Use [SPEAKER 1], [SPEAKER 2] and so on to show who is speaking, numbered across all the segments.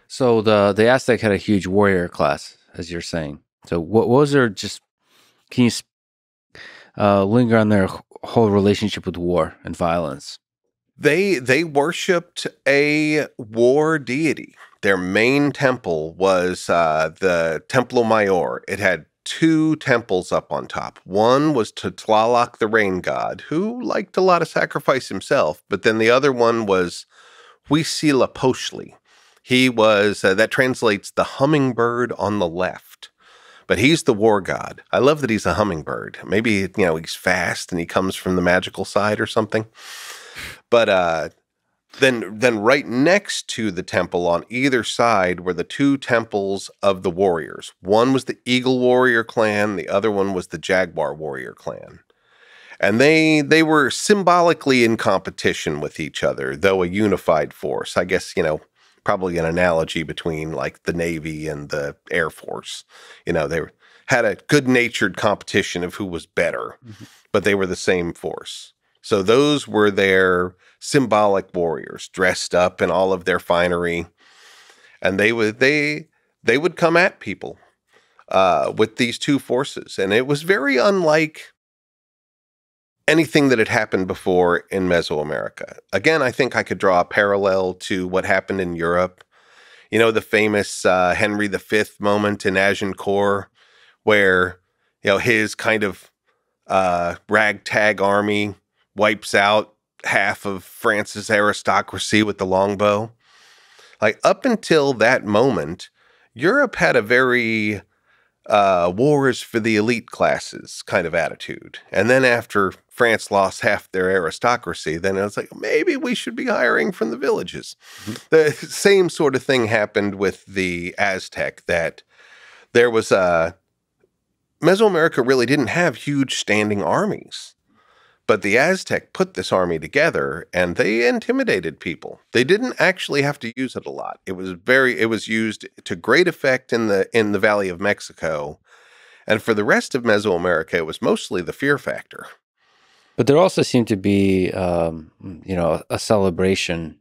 [SPEAKER 1] So the Aztec had a huge warrior class, as you're saying. So what was their just? Can you linger on their whole relationship with war and violence?
[SPEAKER 2] They worshipped a war deity. Their main temple was the Templo Mayor. It had two temples up on top. One was to Tlaloc, the rain god, who liked a lot of sacrifice himself. But then the other one was Huitzilopochtli. He was, that translates the hummingbird on the left. But he's the war god. I love that he's a hummingbird. Maybe, he's fast and he comes from the magical side or something. But then right next to the temple on either side were the two temples of the warriors. One was the Eagle Warrior clan. The other one was the Jaguar Warrior clan. And they were symbolically in competition with each other, though a unified force. I guess, probably an analogy between like the Navy and the Air Force. They had a good-natured competition of who was better, but they were the same force. So those were their symbolic warriors, dressed up in all of their finery, and they would come at people with these two forces, and it was very unlike anything that had happened before in Mesoamerica. Again, I think I could draw a parallel to what happened in Europe. The famous Henry V moment in Agincourt, where his kind of ragtag army wipes out half of France's aristocracy with the longbow. Like, up until that moment, Europe had a very wars for the elite classes kind of attitude. And then after France lost half their aristocracy, then it was like, maybe we should be hiring from the villages. The same sort of thing happened with the Aztec, that there was Mesoamerica really didn't have huge standing armies. But the Aztec put this army together and they intimidated people. They didn't actually have to use it a lot. It was used to great effect in the Valley of Mexico. And for the rest of Mesoamerica, it was mostly the fear factor.
[SPEAKER 1] But there also seemed to be, a celebration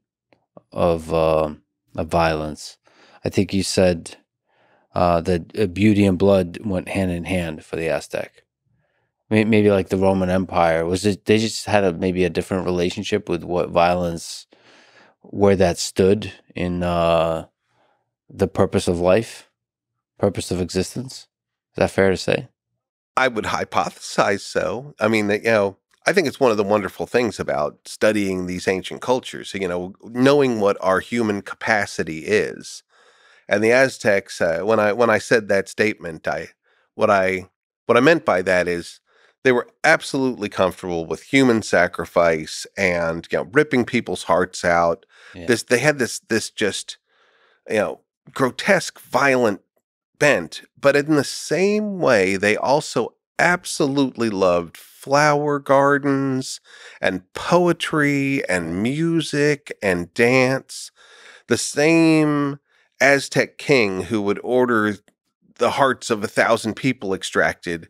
[SPEAKER 1] of violence. I think you said that beauty and blood went hand in hand for the Aztec. Maybe like the Roman Empire. Was it they just had maybe a different relationship with what violence, where that stood in the purpose of life, purpose of existence? Is that fair to say?
[SPEAKER 2] I would hypothesize so. I mean, I think it's one of the wonderful things about studying these ancient cultures, knowing what our human capacity is. And the Aztecs, when I said that statement, what I meant by that is they were absolutely comfortable with human sacrifice and ripping people's hearts out.
[SPEAKER 1] Yeah.
[SPEAKER 2] They had this just grotesque, violent bent, but in the same way, they also absolutely loved flower gardens and poetry and music and dance. The same Aztec king who would order the hearts of 1,000 people extracted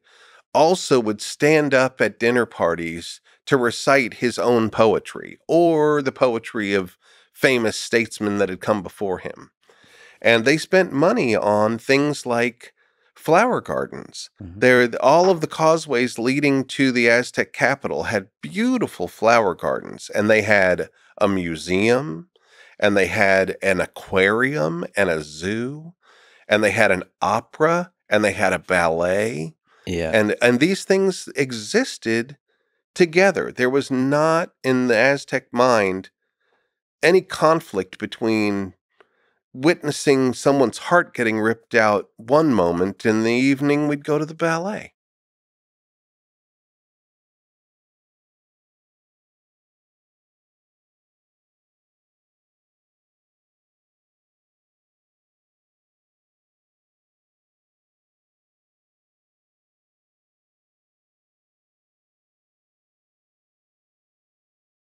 [SPEAKER 2] also would stand up at dinner parties to recite his own poetry or the poetry of famous statesmen that had come before him. And they spent money on things like flower gardens. All of the causeways leading to the Aztec capital had beautiful flower gardens, and they had a museum, and they had an aquarium and a zoo, and they had an opera, and they had a ballet.
[SPEAKER 1] Yeah.
[SPEAKER 2] And these things existed together. There was not, in the Aztec mind, any conflict between witnessing someone's heart getting ripped out one moment, in the evening we'd go to the ballet.